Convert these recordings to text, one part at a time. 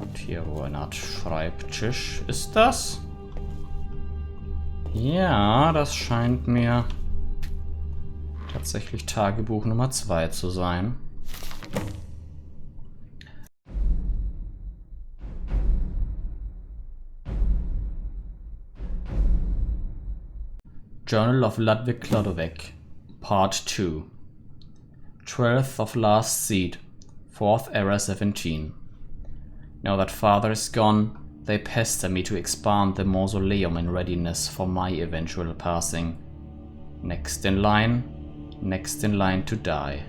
Und hier wo eine Art Schreibtisch ist das? Ja, das scheint mir tatsächlich Tagebuch Nummer 2 zu sein. Journal of Ludwig, Part 2. 12th of last seed, 4th era 17. Now that father is gone, they pester me to expand the mausoleum in readiness for my eventual passing. Next in line to die.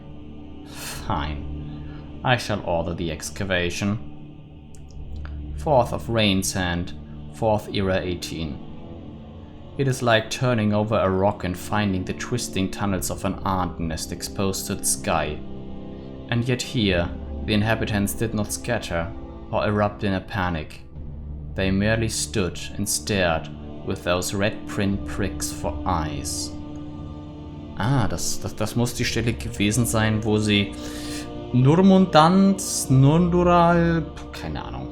Fine, I shall order the excavation. 4th of rain's hand, 4th era 18. It is like turning over a rock and finding the twisting tunnels of an ant nest exposed to the sky. And yet here, the inhabitants did not scatter or erupt in a panic. They merely stood and stared with those red print pricks for eyes. Ah, das muss die Stelle gewesen sein, wo sie Nurmundant, Nundural, keine Ahnung.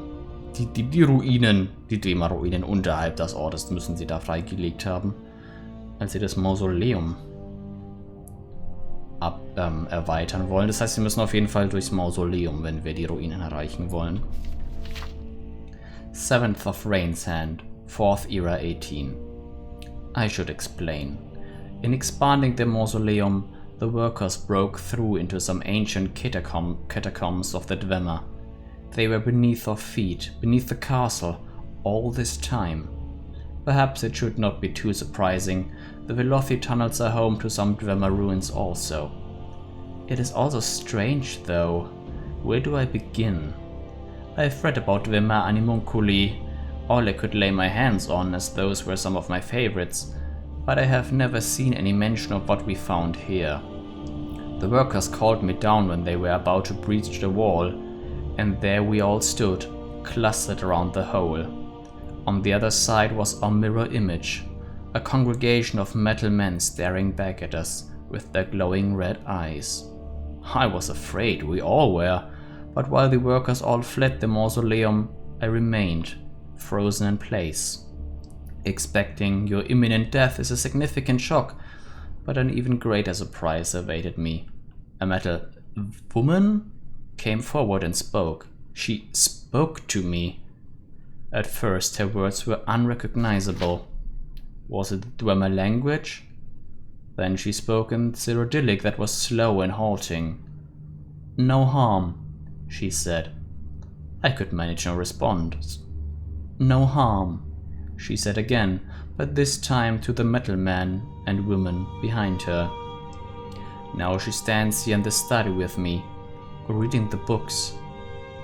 Die Ruinen, die Dema-Ruinen unterhalb des Ortes müssen sie da freigelegt haben, als sie das Mausoleum erweitern wollen. Das heißt, sie müssen auf jeden Fall durchs Mausoleum, wenn wir die Ruinen erreichen wollen. 7th of Rain's Hand, 4th era 18. I should explain. In expanding the mausoleum, the workers broke through into some ancient catacombs of the Dwemer. They were beneath our feet, beneath the castle, all this time. Perhaps it should not be too surprising. The Velothi tunnels are home to some Dwemer ruins also. It is also strange, though. Where do I begin? I've read about Dwemer animunculi, all I could lay my hands on, as those were some of my favorites, but I have never seen any mention of what we found here. The workers called me down when they were about to breach the wall, and there we all stood, clustered around the hole. On the other side was our mirror image, a congregation of metal men staring back at us with their glowing red eyes. I was afraid, we all were, but while the workers all fled the mausoleum, I remained, frozen in place. Expecting your imminent death is a significant shock, but an even greater surprise awaited me. A metal woman came forward and spoke. She spoke to me. At first her words were unrecognizable. Was it the Dwemer language? Then she spoke in Cyrillic that was slow and halting. No harm, she said. I could manage no response. No harm, she said again, but this time to the metal man and woman behind her. Now she stands here in the study with me, reading the books.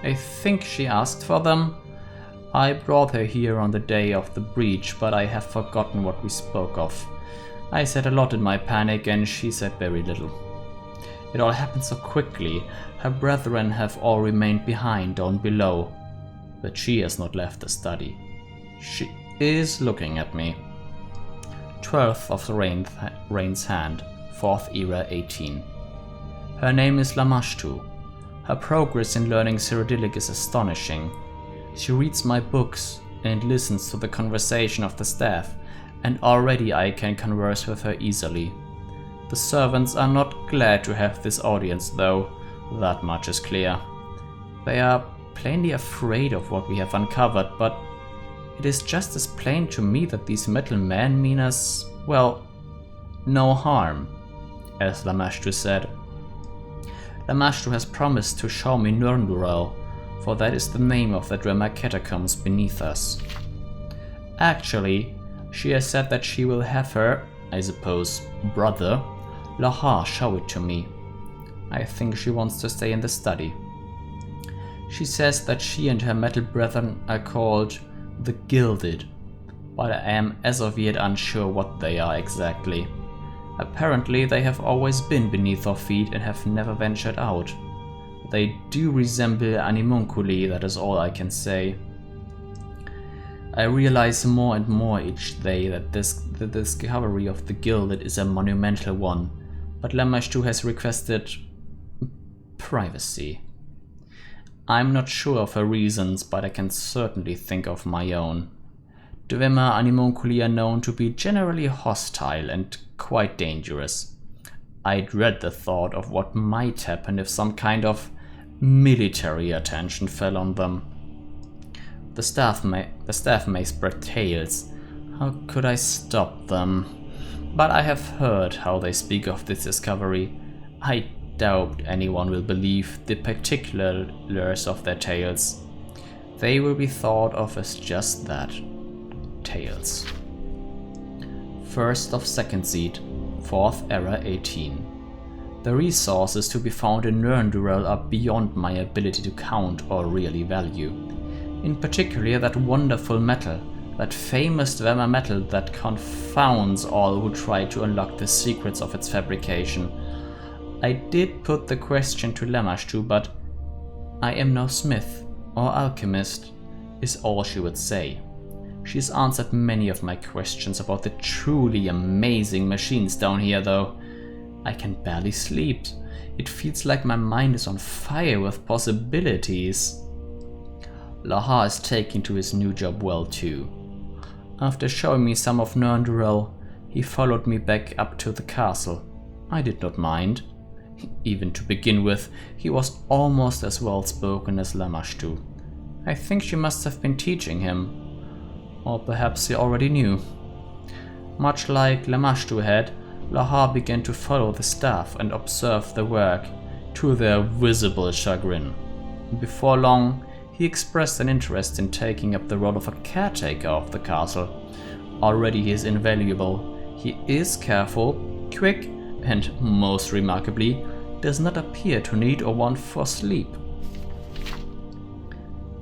I think she asked for them. I brought her here on the day of the breach, but I have forgotten what we spoke of. I said a lot in my panic, and she said very little. It all happened so quickly. Her brethren have all remained behind down below, but she has not left the study. She is looking at me. 12th of the Rain's Hand, 4th era 18. Her name is Lamashtu. Her progress in learning Cyrillic is astonishing. She reads my books and listens to the conversation of the staff, and already I can converse with her easily. The servants are not glad to have this audience, though, that much is clear. They are plainly afraid of what we have uncovered, but it is just as plain to me that these metal men mean us, well, no harm, as Lamashtu said. Lamashtu has promised to show me Nurndural, for that is the name of the Dwemer catacombs beneath us. Actually, she has said that she will have her, I suppose, brother, Lahar show it to me. I think she wants to stay in the study. She says that she and her metal brethren are called the Gilded, but I am as of yet unsure what they are exactly. Apparently they have always been beneath our feet and have never ventured out. They do resemble animunculi, that is all I can say. I realize more and more each day that the discovery of the Gilded is a monumental one, but Lamashtu has requested privacy. I'm not sure of her reasons, but I can certainly think of my own. Dwemer animunculi are known to be generally hostile and quite dangerous. I dread the thought of what might happen if some kind of military attention fell on them. The staff may spread tales. How could I stop them? But I have heard how they speak of this discovery. I doubt anyone will believe the particulars of their tales. They will be thought of as just that, tales. First of second seed, fourth era 18. The resources to be found in Nirndurel are beyond my ability to count or really value. In particular that wonderful metal, that famous Dwemer metal that confounds all who try to unlock the secrets of its fabrication. I did put the question to Lamashtu, but I am no smith or alchemist, is all she would say. She's answered many of my questions about the truly amazing machines down here, though. I can barely sleep. It feels like my mind is on fire with possibilities. Lahar is taking to his new job well too. After showing me some of Nirndurel, he followed me back up to the castle. I did not mind. Even to begin with, he was almost as well spoken as Lamashtu. I think she must have been teaching him. Or perhaps he already knew. Much like Lamashtu had, Lahar began to follow the staff and observe their work, to their visible chagrin. Before long, he expressed an interest in taking up the role of a caretaker of the castle. Already he is invaluable. He is careful, quick, and, most remarkably, does not appear to need or want for sleep.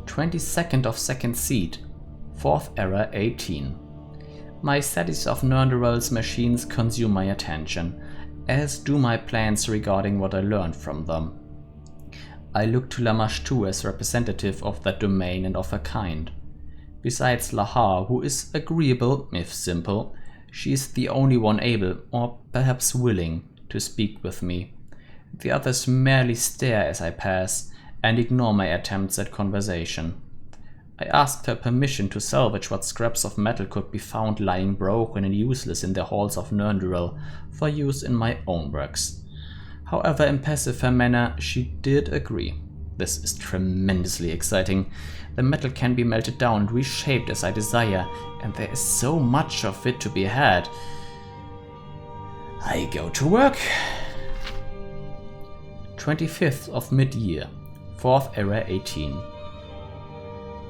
22nd of second seed, 4th era 18. My studies of Nirndurel's machines consume my attention, as do my plans regarding what I learned from them. I look to Lamashtu as representative of that domain and of her kind. Besides Lahar, who is agreeable, if simple, she is the only one able, or perhaps willing, to speak with me. The others merely stare as I pass, and ignore my attempts at conversation. I asked her permission to salvage what scraps of metal could be found lying broken and useless in the halls of Nirndurel for use in my own works. However impassive her manner, she did agree. This is tremendously exciting. The metal can be melted down and reshaped as I desire, and there is so much of it to be had. I go to work. 25th of mid-year, 4th era 18.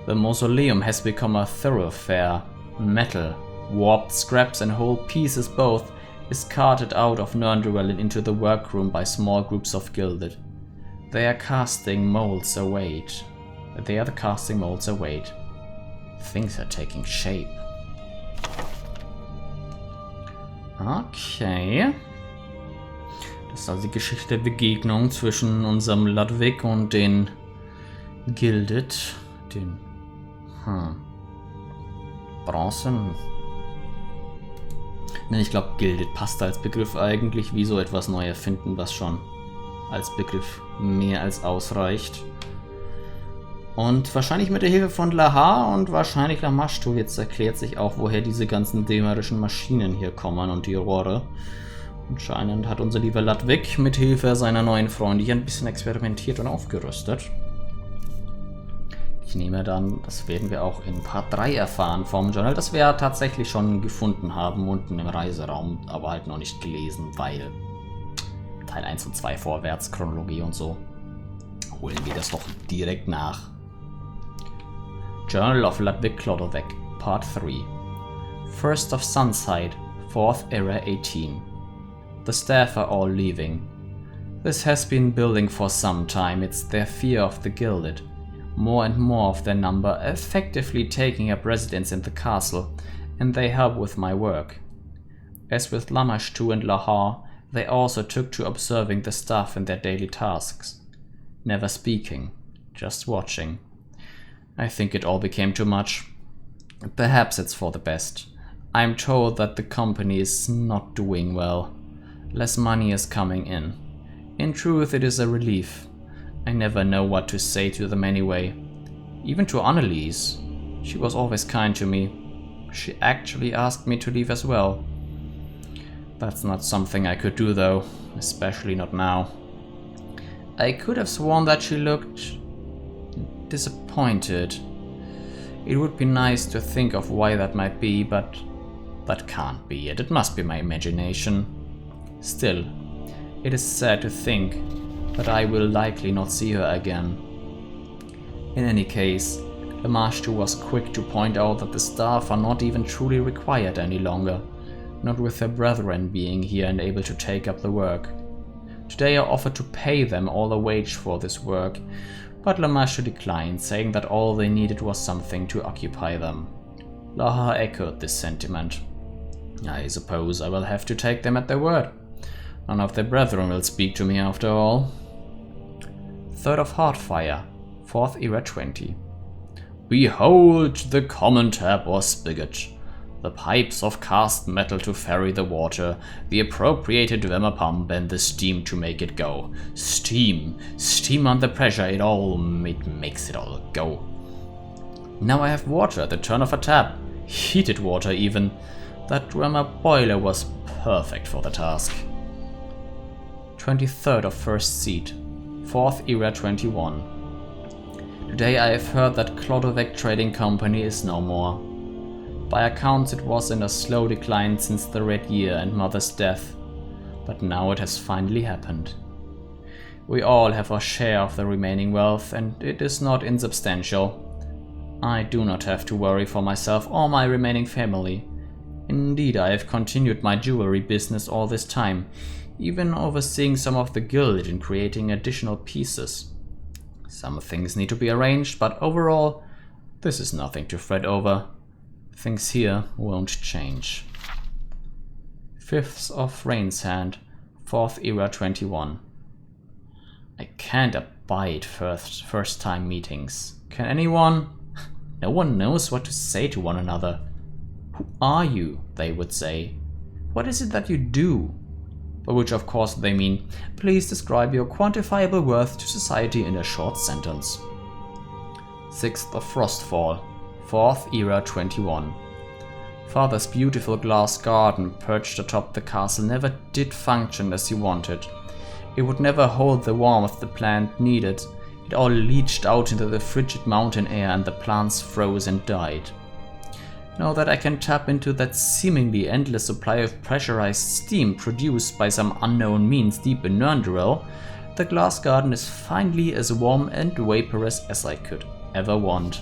The mausoleum has become a thoroughfare. Metal, warped scraps and whole pieces both, is carted out of Nirndurel and into the workroom by small groups of gilded. They are the casting molds await. Things are taking shape. Okay. Das ist also die Geschichte der Begegnung zwischen unserem Ludwig und den Gilded, den Bronzen. Ich glaube, Gilded passt als Begriff eigentlich, wie so etwas neu erfinden, was schon als Begriff mehr als ausreicht. Und wahrscheinlich mit der Hilfe von Lahar und wahrscheinlich Lamashtu. Jetzt erklärt sich auch, woher diese ganzen dämmerischen Maschinen hier kommen und die Rohre. Anscheinend hat unser lieber Ludwig mit Hilfe seiner neuen Freunde hier ein bisschen experimentiert und aufgerüstet. Ich nehme dann, das werden wir auch in Part 3 erfahren vom Journal, das wir ja tatsächlich schon gefunden haben unten im Reiseraum, aber halt noch nicht gelesen, weil Teil 1 und 2 vorwärts, Chronologie und so. Holen wir das doch direkt nach. Journal of Ludwig Clodovec, Part 3. First of Sunside, 4th era 18. The staff are all leaving. This has been building for some time. It's their fear of the gilded. More and more of their number effectively taking up residence in the castle, and they help with my work. As with Lamashtu and Lahar, they also took to observing the staff in their daily tasks. Never speaking, just watching. I think it all became too much. Perhaps it's for the best. I'm told that the company is not doing well. Less money is coming in. In truth, it is a relief. I never know what to say to them anyway. Even to Anneliese. She was always kind to me. She actually asked me to leave as well. That's not something I could do though, especially not now. I could have sworn that she looked disappointed. It would be nice to think of why that might be, but that can't be it. It must be my imagination. Still, it is sad to think that I will likely not see her again. In any case, Lamashtu was quick to point out that the staff are not even truly required any longer, not with their brethren being here and able to take up the work. Today I offered to pay them all the wage for this work, but Lamashtu declined, saying that all they needed was something to occupy them. Laha echoed this sentiment. I suppose I will have to take them at their word. None of their brethren will speak to me after all. 3rd of Heartfire, 4th Era 20. Behold the common tap or spigot, the pipes of cast metal to ferry the water, the appropriated Wemmer pump and the steam to make it go. Steam under pressure, it makes it all go. Now I have water at the turn of a tap, heated water even. That Wemmer boiler was perfect for the task. 23rd of First Seed, 4th Era 21. Today I have heard that Ludwig Trading Company is no more. By accounts it was in a slow decline since the Red Year and Mother's death, but now it has finally happened. We all have our share of the remaining wealth, and it is not insubstantial. I do not have to worry for myself or my remaining family. Indeed, I have continued my jewelry business all this time, even overseeing some of the gilded and creating additional pieces. Some things need to be arranged, but overall, this is nothing to fret over. Things here won't change. 5th of Rain's Hand, 4th Era 21. I can't abide first time meetings. Can anyone? No one knows what to say to one another. Who are you? They would say. What is it that you do? By which of course they mean, please describe your quantifiable worth to society in a short sentence. 6th of Frostfall, 4th Era 21. Father's beautiful glass garden perched atop the castle never did function as he wanted. It would never hold the warmth the plant needed. It all leached out into the frigid mountain air and the plants froze and died. Now that I can tap into that seemingly endless supply of pressurized steam produced by some unknown means deep in Nurndurel, the glass garden is finally as warm and vaporous as I could ever want.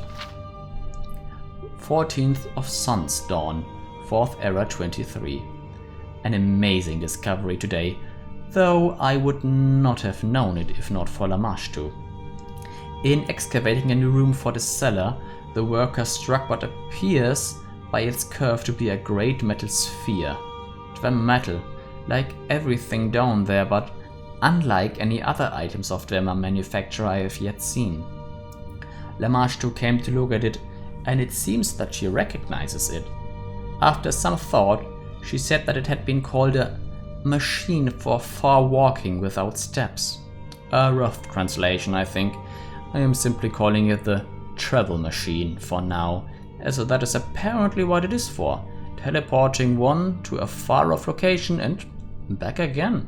14th of Sun's Dawn, 4th Era 23. An amazing discovery today, though I would not have known it if not for Lamashtu. In excavating a new room for the cellar, the worker struck what appears by its curve to be a great metal sphere. It was metal, like everything down there, but unlike any other items of Dwemer manufacture I have yet seen. Lamashtu came to look at it, and it seems that she recognizes it. After some thought, she said that it had been called a machine for far walking without steps. A rough translation, I think. I am simply calling it the travel machine for now, as that is apparently what it is for, teleporting one to a far-off location and back again.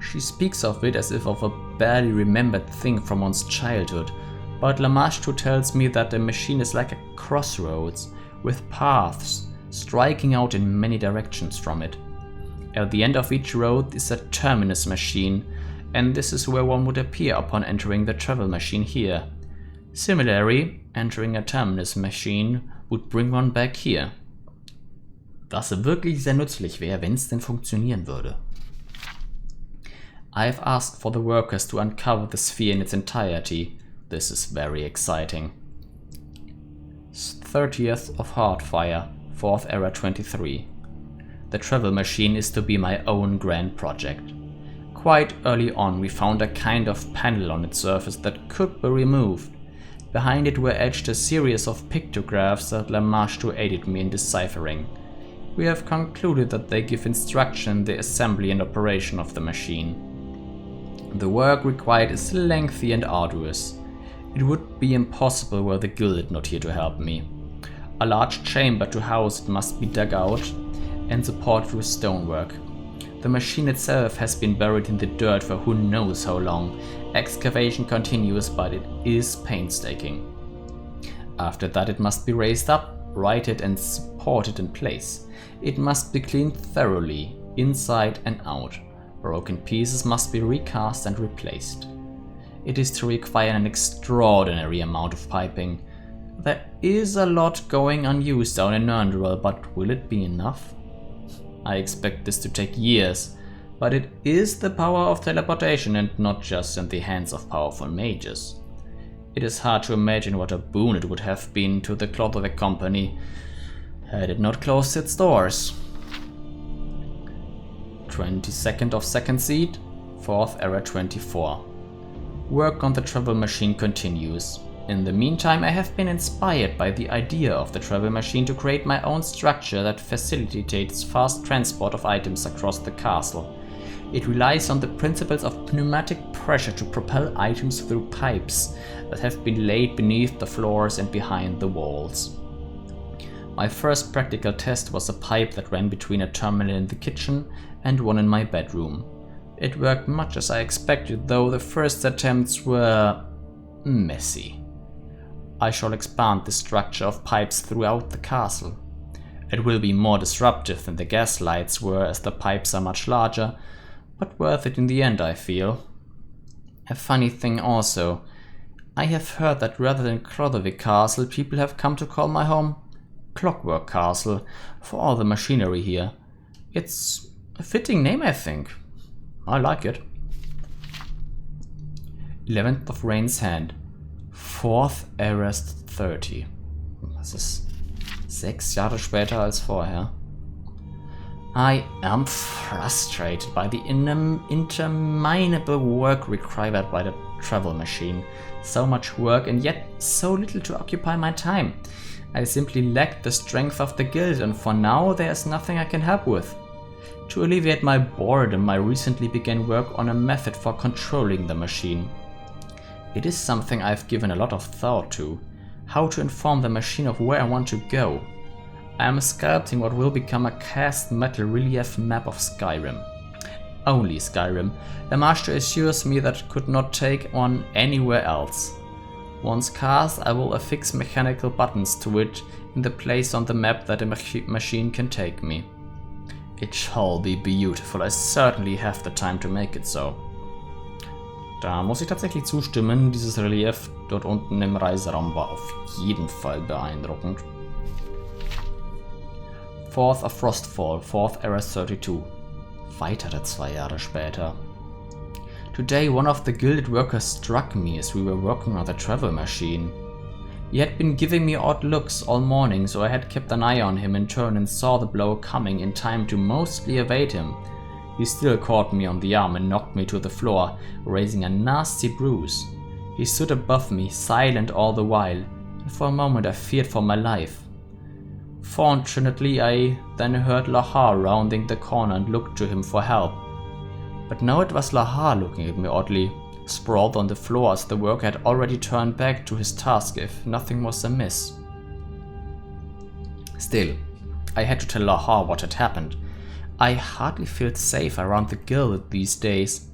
She speaks of it as if of a barely remembered thing from one's childhood, but Lamashtu tells me that the machine is like a crossroads, with paths striking out in many directions from it. At the end of each road is a terminus machine, and this is where one would appear upon entering the travel machine here. Similarly, entering a terminus machine would bring one back here. Was wirklich sehr nützlich wäre, wenn es denn funktionieren würde. I have asked for the workers to uncover the sphere in its entirety. This is very exciting. 30th of Heartfire, 4th Era 23. The travel machine is to be my own grand project. Quite early on we found a kind of panel on its surface that could be removed. Behind it were etched a series of pictographs that Lamashtu aided me in deciphering. We have concluded that they give instruction in the assembly and operation of the machine. The work required is lengthy and arduous. It would be impossible were the guild not here to help me. A large chamber to house it must be dug out and supported with stonework. The machine itself has been buried in the dirt for who knows how long. Excavation continues, but it is painstaking. After that it must be raised up, righted and supported in place. It must be cleaned thoroughly, inside and out. Broken pieces must be recast and replaced. It is to require an extraordinary amount of piping. There is a lot going unused down in Nurndrel, but will it be enough? I expect this to take years, but it is the power of teleportation and not just in the hands of powerful mages. It is hard to imagine what a boon it would have been to the Clockwork Company had it not closed its doors. 22nd of second seed, 4th era 24. Work on the travel machine continues. In the meantime, I have been inspired by the idea of the travel machine to create my own structure that facilitates fast transport of items across the castle. It relies on the principles of pneumatic pressure to propel items through pipes that have been laid beneath the floors and behind the walls. My first practical test was a pipe that ran between a terminal in the kitchen and one in my bedroom. It worked much as I expected, though the first attempts were messy. I shall expand the structure of pipes throughout the castle. It will be more disruptive than the gas lights were, as the pipes are much larger, but worth it in the end, I feel. A funny thing also, I have heard that rather than Clockwork Castle, people have come to call my home Clockwork Castle for all the machinery here. It's a fitting name, I think. I like it. 11th of Rain's Hand, 4th era 30. Das ist 6 Jahre später als vorher. I am frustrated by the interminable work required by the travel machine. So much work and yet so little to occupy my time. I simply lack the strength of the guild, and for now there is nothing I can help with. To alleviate my boredom, I recently began work on a method for controlling the machine. It is something I've given a lot of thought to, how to inform the machine of where I want to go. I am sculpting what will become a cast metal relief map of Skyrim. Only Skyrim. The master assures me that it could not take on anywhere else. Once cast, I will affix mechanical buttons to it in the place on the map that a machine can take me. It shall be beautiful. I certainly have the time to make it so. Da muss ich tatsächlich zustimmen, dieses Relief dort unten im Reiseraum war auf jeden Fall beeindruckend. 4th of Frostfall, 4th era 32. Weitere 2 Jahre später. Today one of the guilded workers struck me as we were working on the travel machine. He had been giving me odd looks all morning, so I had kept an eye on him in turn and saw the blow coming in time to mostly evade him. He still caught me on the arm and knocked me to the floor, raising a nasty bruise. He stood above me, silent all the while, and for a moment I feared for my life. Fortunately, I then heard Lahar rounding the corner and looked to him for help. But now it was Lahar looking at me oddly, sprawled on the floor as the worker had already turned back to his task if nothing was amiss. Still, I had to tell Lahar what had happened. I hardly felt safe around the guild these days.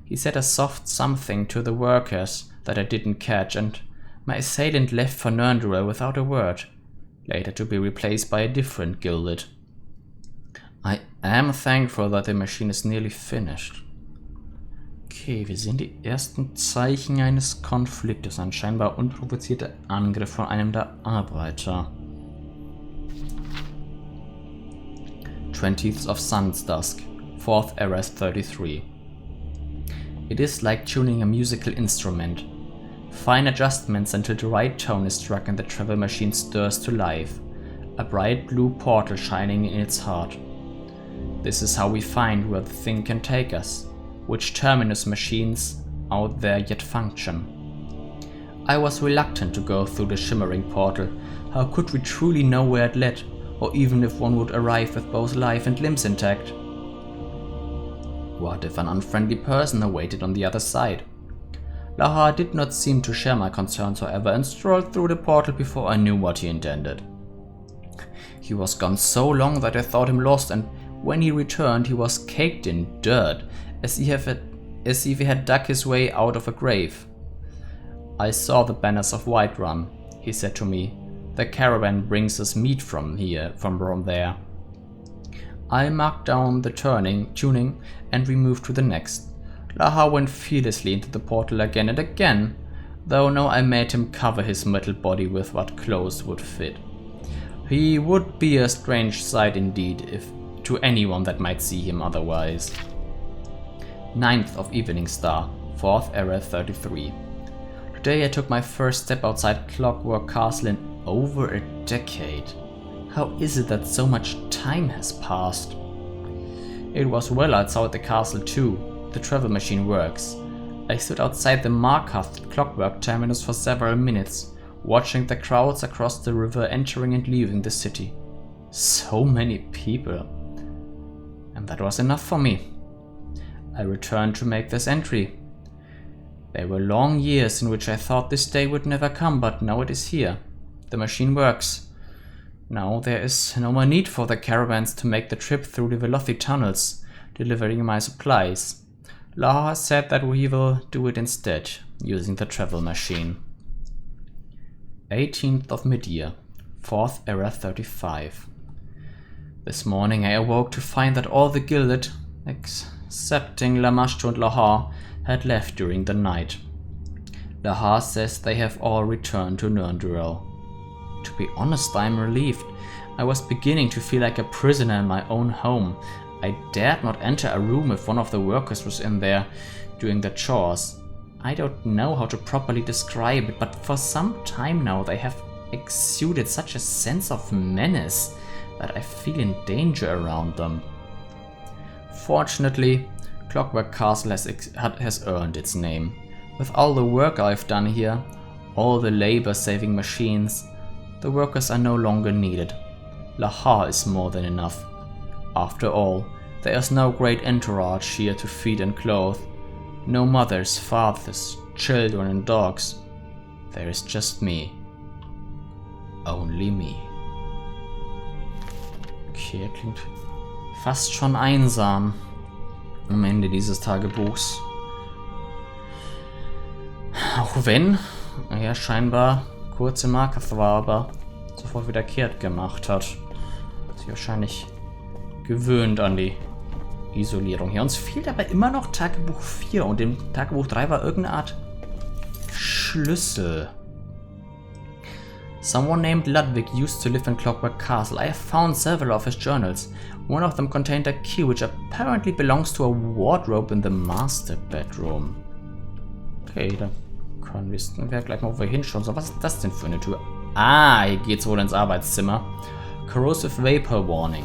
He said a soft something to the workers that I didn't catch, and my assailant left for Nurndrel without a word, later to be replaced by a different guilded. I am thankful that the machine is nearly finished. Okay, wir sehen die ersten Zeichen eines Konfliktes, ein scheinbar unprovozierter Angriff von einem der Arbeiter. 20th of Sun's Dusk, 4th era 33. It is like tuning a musical instrument. Fine adjustments until the right tone is struck and the travel machine stirs to life, a bright blue portal shining in its heart. This is how we find where the thing can take us, which terminus machines out there yet function. I was reluctant to go through the shimmering portal. How could we truly know where it led, or even if one would arrive with both life and limbs intact? What if an unfriendly person awaited on the other side? Lahar did not seem to share my concerns, however, and strolled through the portal before I knew what he intended. He was gone so long that I thought him lost, and when he returned, he was caked in dirt, as if he had dug his way out of a grave. I saw the banners of Whiterun, he said to me. The caravan brings us meat from there. I marked down the tuning, and we moved to the next. Lahar went fearlessly into the portal again and again, though now I made him cover his metal body with what clothes would fit. He would be a strange sight indeed, to anyone that might see him otherwise. 9th of Evening Star, 4th Era 33. Today I took my first step outside Clockwork Castle in over a decade. How is it that so much time has passed? It was well outside the castle too. The travel machine works. I stood outside the Markarth clockwork terminus for several minutes, watching the crowds across the river entering and leaving the city. So many people. And that was enough for me. I returned to make this entry. There were long years in which I thought this day would never come, but now it is here. The machine works. Now there is no more need for the caravans to make the trip through the Velothi tunnels, delivering my supplies. Lahar said that we will do it instead, using the travel machine. 18th of Mid-Year, 4th Era 35. This morning I awoke to find that all the gilded, excepting Lamashtu and Lahar, had left during the night. Lahar says they have all returned to Nurndurel. To be honest, I am relieved. I was beginning to feel like a prisoner in my own home. I dared not enter a room if one of the workers was in there doing the chores. I don't know how to properly describe it, but for some time now they have exuded such a sense of menace that I feel in danger around them. Fortunately, Clockwork Castle has earned its name. With all the work I've done here, all the labor-saving machines, the workers are no longer needed. Lahar is more than enough. After all, there is no great entourage here to feed and clothe. No mothers, fathers, children and dogs. There is just me. Only me. Okay, klingt fast schon einsam am Ende dieses Tagebuchs. Auch wenn er scheinbar kurz in Markarth war, aber sofort wieder kehrt gemacht hat. Sich wahrscheinlich gewöhnt an die Isolierung hier. Uns fehlt aber immer noch Tagebuch 4 und im Tagebuch 3 war irgendeine Art Schlüssel. Someone named Ludwig used to live in Clockwork Castle. I have found several of his journals. One of them contained a key which apparently belongs to a wardrobe in the master bedroom. Okay, da wissen wir gleich mal, wo wir hinschauen. So, was ist das denn für eine Tür? Ah, hier geht's wohl ins Arbeitszimmer. Corrosive Vapor Warning.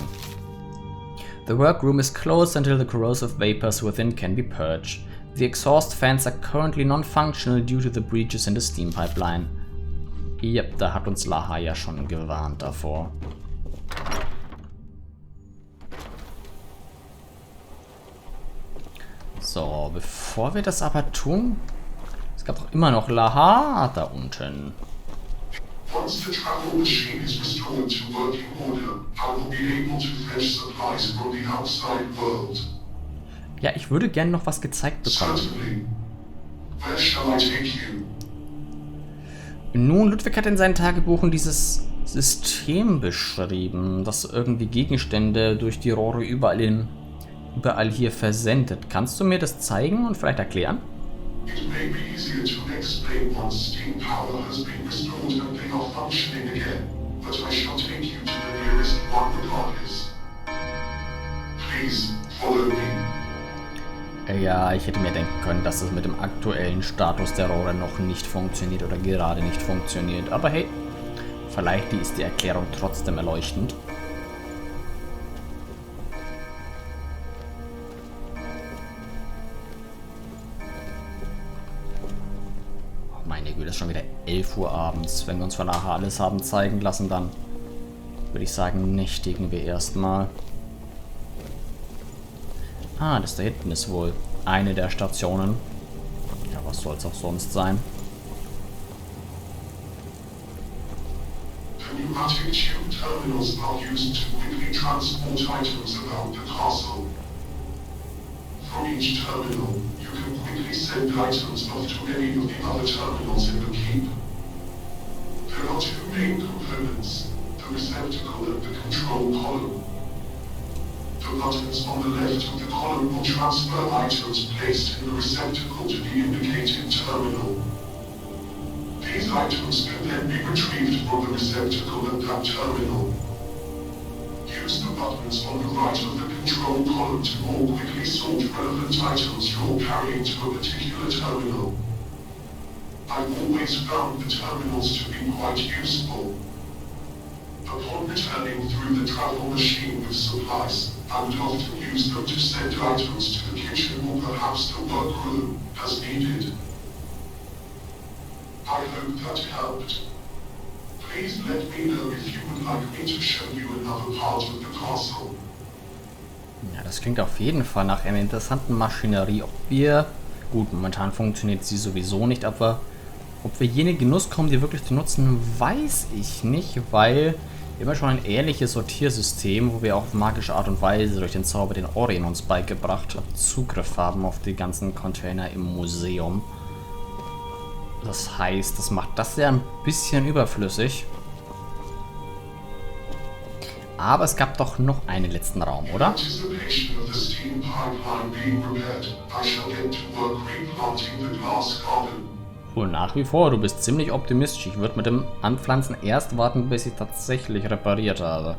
The workroom is closed until the corrosive vapors within can be purged. The exhaust fans are currently non-functional due to the breaches in the steam pipeline. Yep, da hat uns Lahar ja schon gewarnt davor. So, bevor wir das aber tun, es gab doch immer noch Lahar da unten. Once the travel machine is restored to working order, I will be able to fetch supplies from the outside world. Ja, ich würde gerne noch was gezeigt bekommen. Certainly. Where shall I take you? Nun, Ludwig hat in seinen Tagebuchen dieses System beschrieben, das irgendwie Gegenstände durch die Rohre überall hier versendet. Kannst du mir das zeigen und vielleicht erklären? It may be easier to explain once steam power has been restored and they are functioning again, but I shall take you to the nearest one regardless. Please follow me. Ja, ich hätte mir denken können, dass es mit dem aktuellen Status der Rohre noch nicht funktioniert oder gerade nicht funktioniert. Aber hey, vielleicht ist die Erklärung trotzdem erleuchtend. Oh meine Güte, es ist schon wieder 11 Uhr abends. Wenn wir uns von nachher alles haben zeigen lassen, dann würde ich sagen, nächtigen wir erstmal. Ah, das da hinten ist wohl eine der Stationen. Ja, was soll es auch sonst sein? Pneumatic tube terminals are used to quickly transport items around the castle. From each terminal, you can quickly send items off to any of the other terminals in the keep. There are two main components, the receptacle and the control column. The buttons on the left of the column will transfer items placed in the receptacle to the indicated terminal. These items can then be retrieved from the receptacle at that terminal. Use the buttons on the right of the control column to more quickly sort relevant items you're carrying to a particular terminal. I've always found the terminals to be quite useful. Upon returning through the travel machine with supplies, I would often use them to send items to the kitchen or perhaps the workroom as needed. I hope that helped. Please let me know if you would like me to show you another part of the castle. Ja, das klingt auf jeden Fall nach einer interessanten Maschinerie. Ob wir, gut, momentan funktioniert sie sowieso nicht, aber ob wir jene Genuss kommen, die wirklich zu nutzen, weiß ich nicht, weil wir immer schon ein ähnliches Sortiersystem, wo wir auch auf magische Art und Weise durch den Zauber, den Erin uns beigebracht hat, Zugriff haben auf die ganzen Container im Museum. Das heißt, das macht das ja ein bisschen überflüssig. Aber es gab doch noch einen letzten Raum, oder? Und nach wie vor, du bist ziemlich optimistisch. Ich würde mit dem Anpflanzen erst warten, bis ich tatsächlich repariert habe.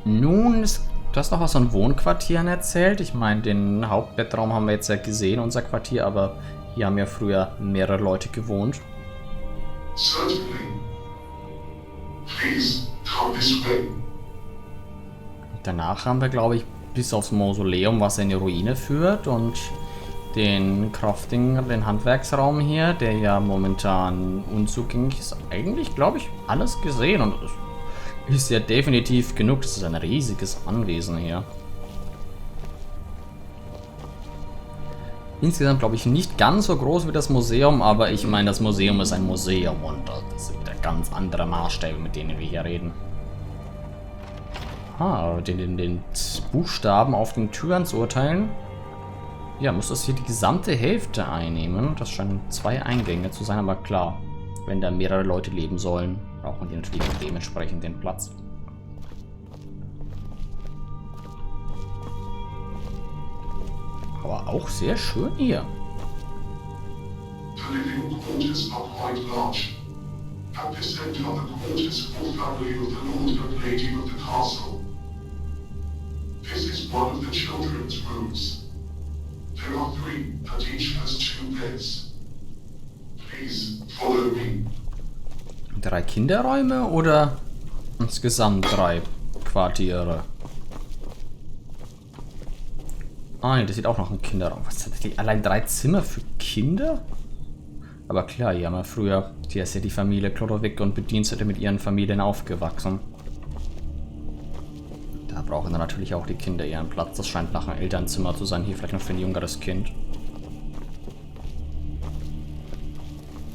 Nun, du hast noch was von Wohnquartieren erzählt. Ich meine, den Hauptbettraum haben wir jetzt ja gesehen, unser Quartier, aber hier haben ja früher mehrere Leute gewohnt. Danach haben wir, glaube ich, bis aufs Mausoleum, was in die Ruine führt, und den den Handwerksraum hier, der ja momentan unzugänglich ist, eigentlich, glaube ich, alles gesehen, und es ist ja definitiv genug. Das ist ein riesiges Anwesen hier. Insgesamt, glaube ich, nicht ganz so groß wie das Museum, aber ich meine, das Museum ist ein Museum und das sind ja ganz andere Maßstäbe, mit denen wir hier reden. Den Buchstaben auf den Türen zu urteilen, ja, muss das hier die gesamte Hälfte einnehmen. Das scheinen 2 Eingänge zu sein, aber klar, wenn da mehrere Leute leben sollen, brauchen die natürlich dementsprechend den Platz. Aber auch sehr schön hier. The living quarters are quite large. At this end are the quarters for family of the Lord and Lady of the castle. This is one of the children's rooms. There are 3, and each has 2 beds. Please follow me. 3 Kinderräume oder insgesamt 3 Quartiere? Ah, das sieht auch noch ein Kinderraum. Was hat die? Allein 3 Zimmer für Kinder? Aber klar, hier haben wir früher, hier ist ja die Familie Ludwig und Bedienstete mit ihren Familien aufgewachsen. Da brauchen dann natürlich auch die Kinder ihren Platz. Das scheint nach einem Elternzimmer zu sein. Hier vielleicht noch für ein jüngeres Kind.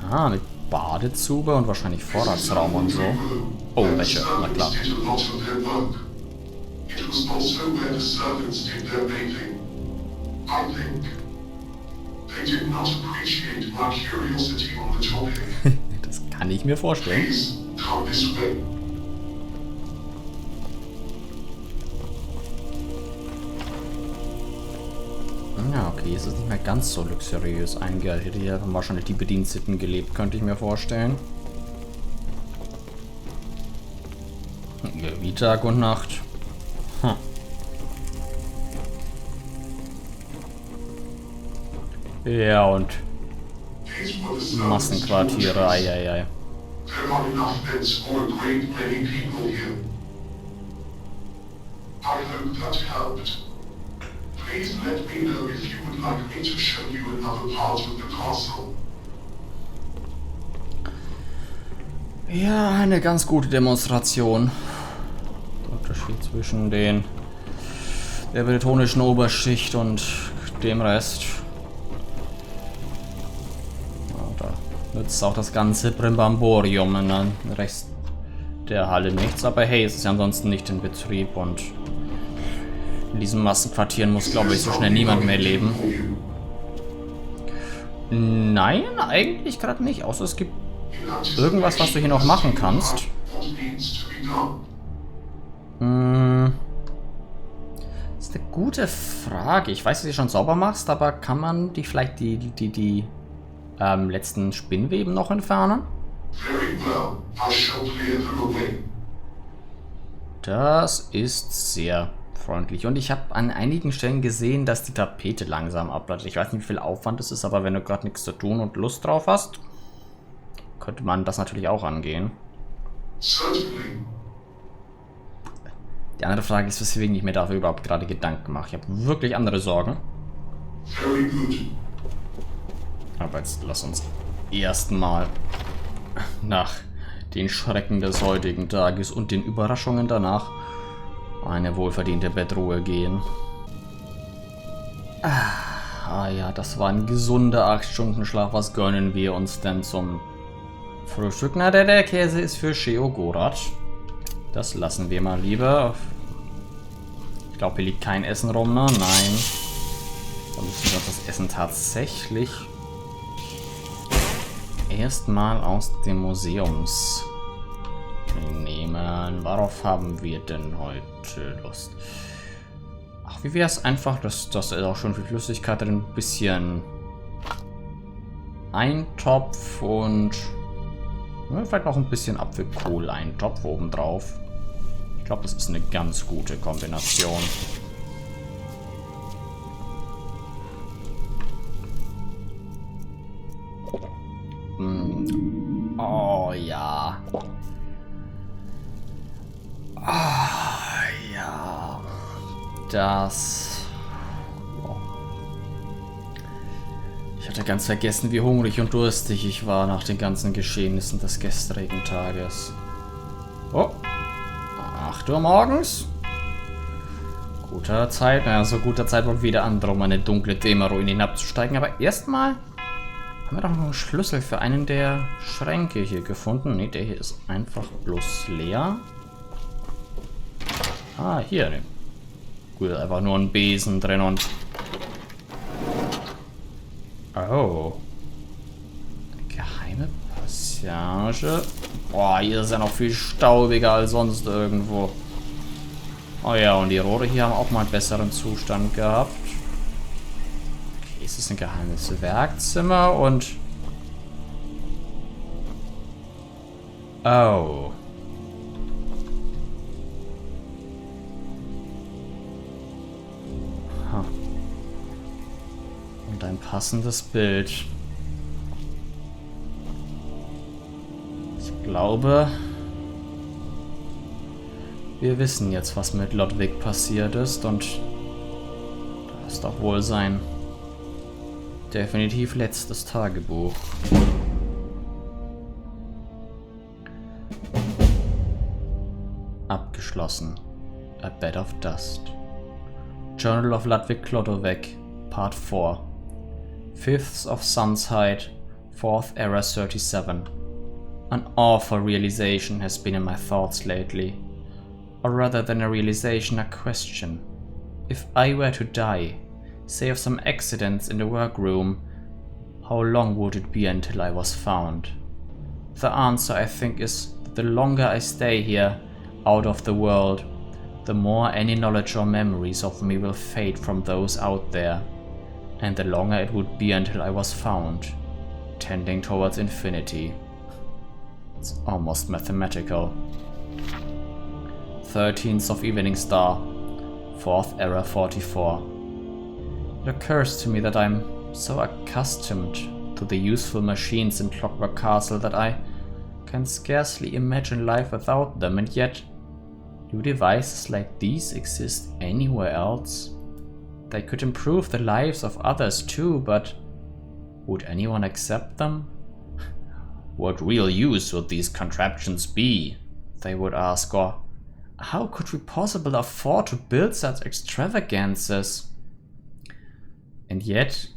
Ah, mit Badezuber und wahrscheinlich Vorratsraum und so. Oh, Wäsche, na klar. Das kann ich mir vorstellen. Ja, okay, es ist nicht mehr ganz so luxuriös eingerichtet. Hier haben wahrscheinlich die Bediensteten gelebt, könnte ich mir vorstellen. Wie Tag und Nacht. Hm. Ja, und Massenquartiere, eieiei. Please let me know if you would like me to show you another part of the castle. Ja, eine ganz gute Demonstration. Unterschied zwischen der bretonischen Oberschicht und dem Rest. Ja, da nützt auch das ganze Brimbamborium in den Rest der Halle nichts. Aber hey, es ist ja ansonsten nicht in Betrieb und in diesen Massenquartieren muss, glaube ich, so schnell niemand mehr leben. Nein, eigentlich gerade nicht. Außer es gibt irgendwas, was du hier noch machen kannst. Das ist eine gute Frage. Ich weiß, dass du schon sauber machst, aber kann man die vielleicht die letzten Spinnweben noch entfernen? Das ist sehr freundlich. Und ich habe an einigen Stellen gesehen, dass die Tapete langsam abläuft. Ich weiß nicht, wie viel Aufwand es ist, aber wenn du gerade nichts zu tun und Lust drauf hast, könnte man das natürlich auch angehen. Die andere Frage ist, weswegen ich mir dafür überhaupt gerade Gedanken mache. Ich habe wirklich andere Sorgen. Aber jetzt lass uns erstmal nach den Schrecken des heutigen Tages und den Überraschungen danach eine wohlverdiente Bettruhe gehen. Ah ja, das war ein gesunder 8-Stunden-Schlaf. Was gönnen wir uns denn zum Frühstück? Na, der Käse ist für Sheogorat. Das lassen wir mal lieber. Ich glaube, hier liegt kein Essen rum, ne? Nein. Dann müssen wir uns das Essen tatsächlich erstmal aus dem Museums nehmen. Worauf haben wir denn heute Lust? Ach, wie wäre es einfach, das ist auch schon viel Flüssigkeit drin, ein bisschen Eintopf und vielleicht noch ein bisschen Apfelkohl-Eintopf oben drauf. Ich glaube, das ist eine ganz gute Kombination. Oh ja. Ah, ja. Das. Ich hatte ganz vergessen, wie hungrig und durstig ich war nach den ganzen Geschehnissen des gestrigen Tages. Oh. 8 Uhr morgens. Guter Zeit, naja, so guter Zeitpunkt wie der andere, um eine dunkle Dämmerruine hinabzusteigen. Aber erstmal haben wir doch noch einen Schlüssel für einen der Schränke hier gefunden. Ne, der hier ist einfach bloß leer. Ah, hier. Ne. Gut, einfach nur ein Besen drin und... Oh. Geheime Passage. Boah, hier ist ja noch viel staubiger als sonst irgendwo. Oh ja, und die Rohre hier haben auch mal einen besseren Zustand gehabt. Okay, es ist ein geheimes Werkzimmer und... Oh. Huh. Und ein passendes Bild. Ich glaube... Wir wissen jetzt, was mit Ludwig passiert ist und das ist doch wohl sein definitiv letztes Tagebuch. Abgeschlossen. A Bed of Dust. Journal of Ludwig Clockwork, Part 4. 5th of Sun's Height, 4th Era 37. An awful realization has been in my thoughts lately. Or rather than a realization, a question. If I were to die, say of some accidents in the workroom, how long would it be until I was found? The answer, I think, is that the longer I stay here, out of the world, the more any knowledge or memories of me will fade from those out there, and the longer it would be until I was found, tending towards infinity. It's almost mathematical. 13th of Evening Star, 4th Era 44. It occurs to me that I'm so accustomed to the useful machines in Clockwork Castle that I can scarcely imagine life without them, and yet, do devices like these exist anywhere else? They could improve the lives of others too, but would anyone accept them? What real use would these contraptions be? They would ask, or How could we possibly afford to build such extravagances? And yet,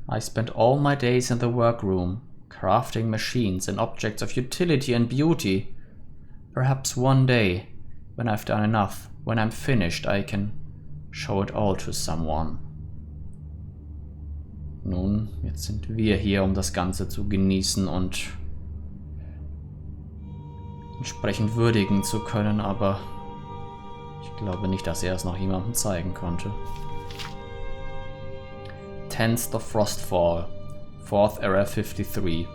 I spent all my days in the workroom, crafting machines and objects of utility and beauty. Perhaps one day, when I've done enough, when I'm finished, I can show it all to someone. Nun, jetzt sind wir hier, um das Ganze zu genießen und entsprechend würdigen zu können, aber ich glaube nicht, dass er es noch jemandem zeigen konnte. 10th of Frostfall, 4th Era 53.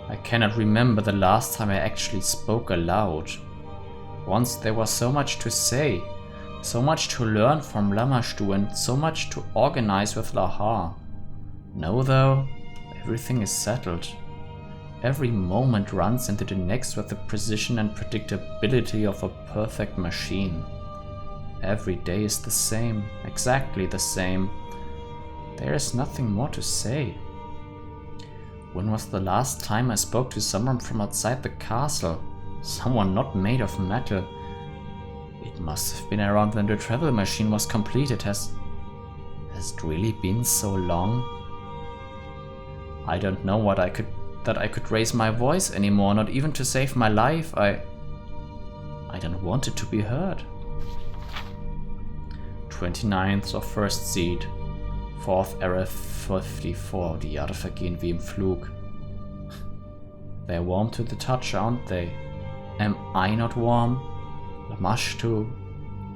I cannot remember the last time I actually spoke aloud. Once there was so much to say, so much to learn from Lamashtu and so much to organize with Lahar. Now though, everything is settled. Every moment runs into the next with the precision and predictability of a perfect machine. Every day is the same, exactly the same. There is nothing more to say. When was the last time I spoke to someone from outside the castle? Someone not made of metal. It must have been around when the travel machine was completed. Has it really been so long? I don't know that I could raise my voice anymore, not even to save my life. I don't want it to be heard. 29th of First Seed, 4th Era 54. Die Jahre vergehen wie im Flug. They're warm to the touch, aren't they? Am I not warm? Lamashtu,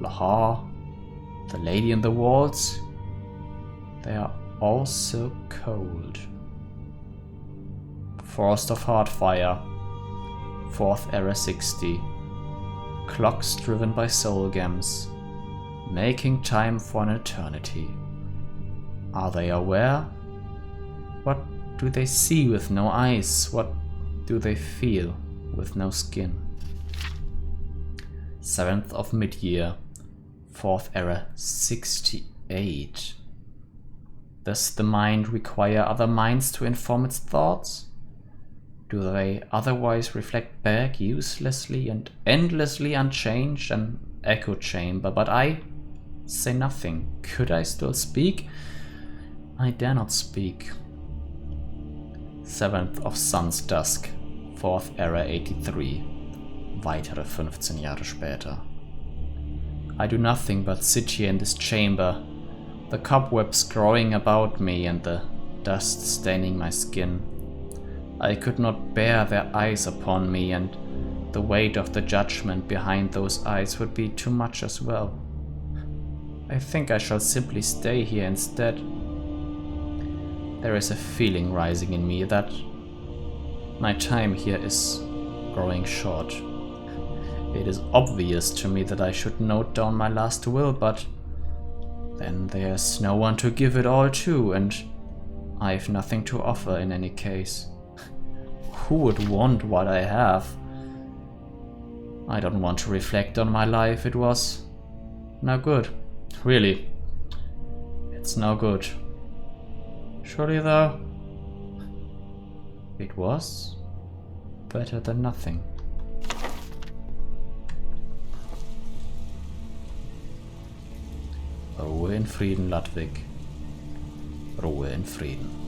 Lahar, the lady in the walls. They are all so cold. Forest of Heartfire, 4th Era 60. Clocks driven by soul gems, making time for an eternity. Are they aware? What do they see with no eyes? What do they feel with no skin? 7th of Mid-Year, 4th Era 68. Does the mind require other minds to inform its thoughts? Do they otherwise reflect back uselessly and endlessly unchanged, an echo chamber? But I say nothing. Could I still speak? I dare not speak. 7th of Sun's Dusk, 4th Era 83. Weitere 15 Jahre später. I do nothing but sit here in this chamber, the cobwebs growing about me and the dust staining my skin. I could not bear their eyes upon me, and the weight of the judgment behind those eyes would be too much as well. I think I shall simply stay here instead. There is a feeling rising in me that my time here is growing short. It is obvious to me that I should note down my last will, but then there's no one to give it all to, and I've nothing to offer in any case. Who would want what I have? I don't want to reflect on my life. It was no good. Really. It's no good. Surely though, it was better than nothing. Ruhe in Frieden, Ludwig. Ruhe in Frieden.